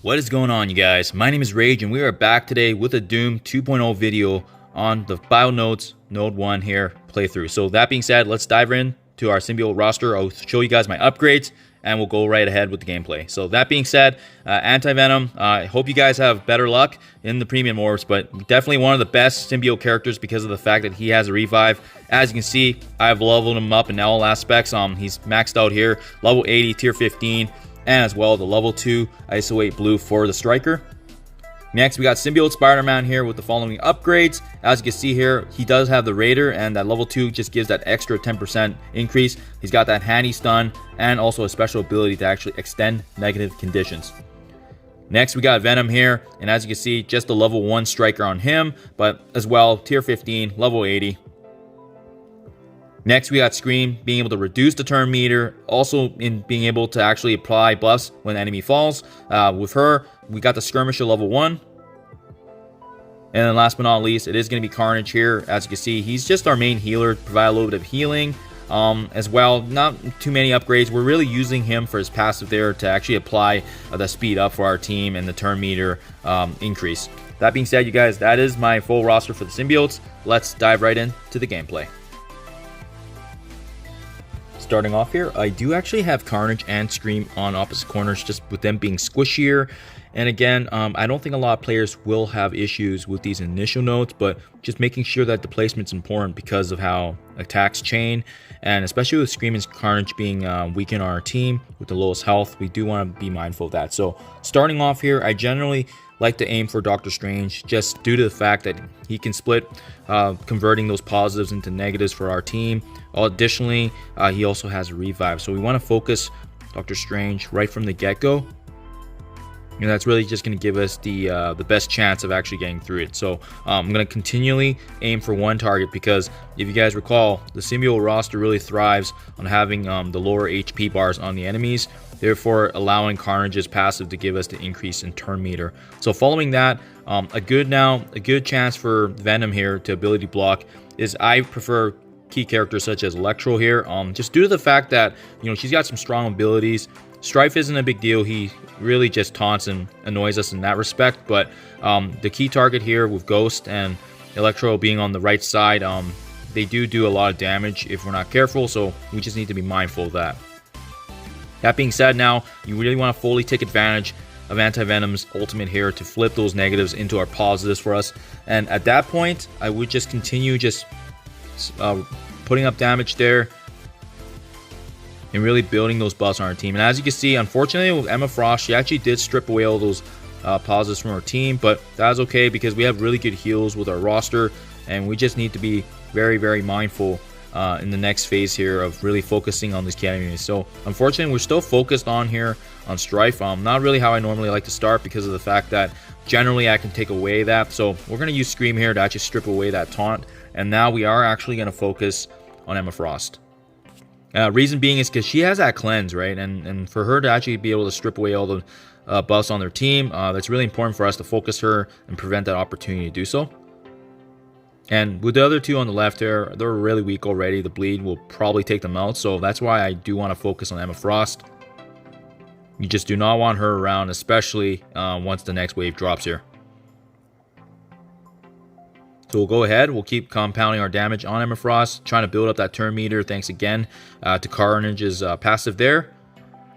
What is going on, you guys? My name is Rage and we are back today with a Doom 2.0 video on the BioNodes Node 1 here playthrough. So that being said, let's dive in to our symbiote roster. I'll show you guys my upgrades and we'll go right ahead with the gameplay. So that being said, Anti-Venom, I hope you guys have better luck in the premium orbs, but definitely one of the best symbiote characters because of the fact that he has a revive. As you can see, I've leveled him up in all aspects. He's maxed out here, level 80, tier 15. And as well the level 2 ISO 8 blue for the striker. Next we got Symbiote Spider-Man here with the following upgrades. As you can see here, he does have the Raider, and that level 2 just gives that extra 10% increase. He's got that handy stun and also a special ability to actually extend negative conditions. Next we got Venom here, and as you can see, just the level 1 striker on him, but as well tier 15, level 80. Next, we got Scream, being able to reduce the turn meter, also in being able to actually apply buffs when the enemy falls. With her, we got the Skirmisher level 1. And then last but not least, it is going to be Carnage here. As you can see, he's just our main healer, provide a little bit of healing. As well, not too many upgrades. We're really using him for his passive there to actually apply the speed up for our team and the turn meter increase. That being said, you guys, that is my full roster for the symbiotes. Let's dive right into the gameplay. Starting off here, I do actually have Carnage and Scream on opposite corners, just with them being squishier. And again, I don't think a lot of players will have issues with these initial nodes, but just making sure that the placement's important because of how attacks chain, and especially with Scream and Carnage being weak in our team with the lowest health, we do want to be mindful of that. So starting off here, I generally like to aim for Doctor Strange, just due to the fact that he can split, converting those positives into negatives for our team. Additionally, he also has a revive, so we want to focus Doctor Strange right from the get-go, and that's really just going to give us the best chance of actually getting through it. So I'm going to continually aim for one target, because if you guys recall, the symbiote roster really thrives on having the lower HP bars on the enemies, therefore allowing Carnage's passive to give us the increase in turn meter. So following that, a good chance for Venom here to ability block is I prefer key characters such as Electro here, just due to the fact that, you know, she's got some strong abilities. Strife isn't a big deal. He really just taunts and annoys us in that respect, but the key target here with Ghost and Electro being on the right side, they do a lot of damage if we're not careful, so we just need to be mindful of that. That being said, now you really want to fully take advantage of Anti-Venom's ultimate here to flip those negatives into our positives for us, and at that point I would just continue putting up damage there and really building those buffs on our team. And as you can see, unfortunately with Emma Frost, she actually did strip away all those positives from our team, but that's okay because we have really good heals with our roster, and we just need to be very mindful in the next phase here of really focusing on these key enemies. So unfortunately, we're still focused on here on Strife. Not really how I normally like to start, because of the fact that generally I can take away that. So we're going to use Scream here to actually strip away that taunt, and now we are actually going to focus on Emma Frost. Reason being is because she has that cleanse, right? And for her to actually be able to strip away all the buffs on their team, that's really important for us to focus her and prevent that opportunity to do so. And with the other two on the left here, they're really weak already. The bleed will probably take them out, so that's why I do want to focus on Emma Frost. You just do not want her around, especially once the next wave drops here. So we'll go ahead, we'll keep compounding our damage on Emma Frost, trying to build up that turn meter, thanks again to Carnage's passive there.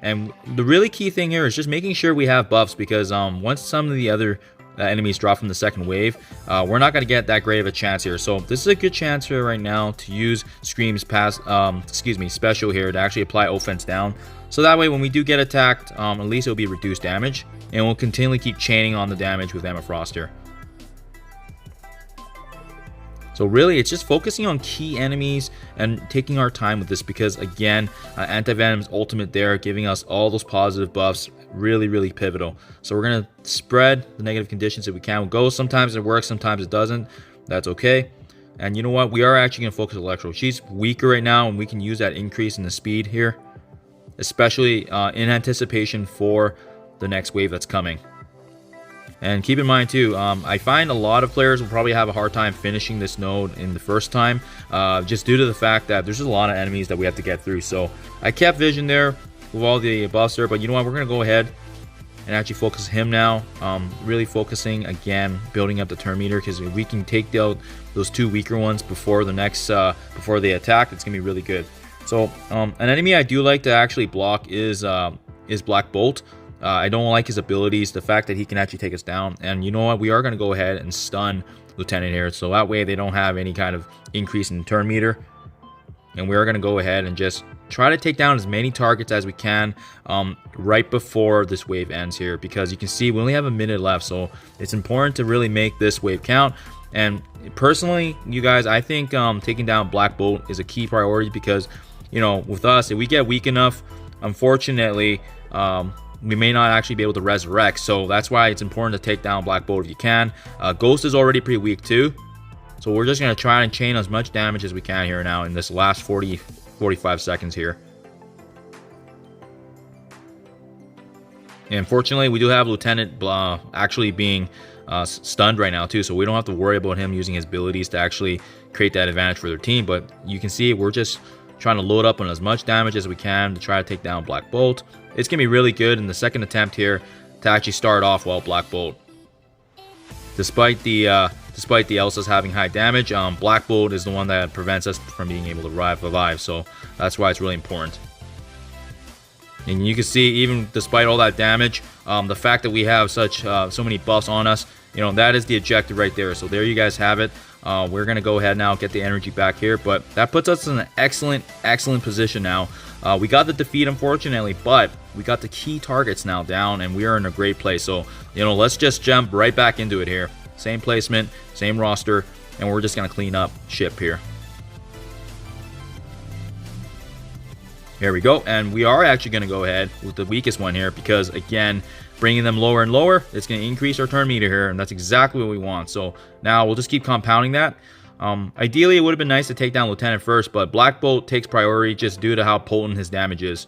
And the really key thing here is just making sure we have buffs, because once some of the other enemies drop from the second wave, we're not going to get that great of a chance here. So this is a good chance here right now to use Scream's special here to actually apply offense down. So that way when we do get attacked, at least it'll be reduced damage, and we'll continually keep chaining on the damage with Emma Frost here. So really, it's just focusing on key enemies and taking our time with this, because again, Anti-Venom's ultimate there, giving us all those positive buffs, really pivotal. So we're going to spread the negative conditions if we can. We'll go, sometimes it works, sometimes it doesn't. That's okay. And you know what? We are actually going to focus on Electro. She's weaker right now, and we can use that increase in the speed here, especially in anticipation for the next wave that's coming. And keep in mind too, I find a lot of players will probably have a hard time finishing this node in the first time, just due to the fact that there's just a lot of enemies that we have to get through. So I kept vision there with all the buffs there, but you know what, we're going to go ahead and actually focus him now. Really focusing again, building up the turn meter, because if we can take out those 2 weaker ones before the next before they attack, it's gonna be really good. So an enemy I do like to actually block is Black Bolt. I don't like his abilities, the fact that he can actually take us down. And you know what? We are going to go ahead and stun Lieutenant here. So that way they don't have any kind of increase in turn meter. And we are going to go ahead and just try to take down as many targets as we can right before this wave ends here. Because you can see we only have a minute left. So it's important to really make this wave count. And personally, you guys, I think taking down Black Bolt is a key priority. Because, you know, with us, if we get weak enough, unfortunately, we may not actually be able to resurrect. So that's why it's important to take down Black Bolt if you can. Ghost is already pretty weak too. So we're just going to try and chain as much damage as we can here now in this last 45 seconds here. And unfortunately, we do have Lieutenant actually being stunned right now too. So we don't have to worry about him using his abilities to actually create that advantage for their team. But you can see we're just trying to load up on as much damage as we can to try to take down Black Bolt. It's going to be really good in the second attempt here to actually start off well Black Bolt. Despite the Elsas having high damage, Black Bolt is the one that prevents us from being able to arrive alive. So that's why it's really important. And you can see, even despite all that damage, the fact that we have so many buffs on us, you know, that is the objective right there. So there you guys have it. We're going to go ahead now, get the energy back here. But that puts us in an excellent position now. We got the defeat, unfortunately, but we got the key targets now down, and we are in a great place. So, you know, let's just jump right back into it here. Same placement, same roster, and we're just going to clean up ship here. Here we go, and we are actually going to go ahead with the weakest one here because, again, bringing them lower and lower, it's going to increase our turn meter here, and that's exactly what we want. So now we'll just keep compounding that. Ideally, it would have been nice to take down Lieutenant first, but Black Bolt takes priority just due to how potent his damage is.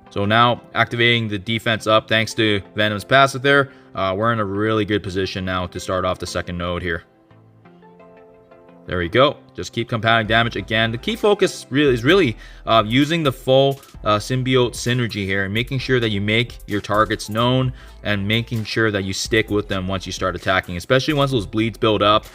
So now, activating the defense up thanks to Venom's passive there, we're in a really good position now to start off the second node here. There we go. Just keep compounding damage again. The key focus is really using the full symbiote synergy here and making sure that you make your targets known and making sure that you stick with them once you start attacking, especially once those bleeds build up.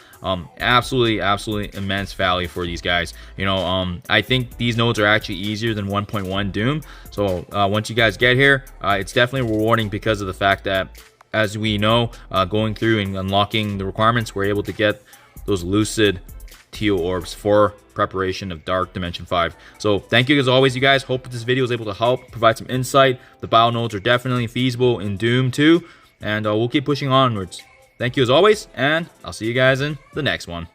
Absolutely immense value for these guys. You know, I think these nodes are actually easier than 1.1 Doom. So once you guys get here, it's definitely rewarding because of the fact that, as we know, going through and unlocking the requirements, we're able to get those lucid Teal orbs for preparation of Dark Dimension 5. So thank you as always, you guys. Hope this video was able to help provide some insight. The bio nodes are definitely feasible in Doom too, and we'll keep pushing onwards. Thank you as always, and I'll see you guys in the next one.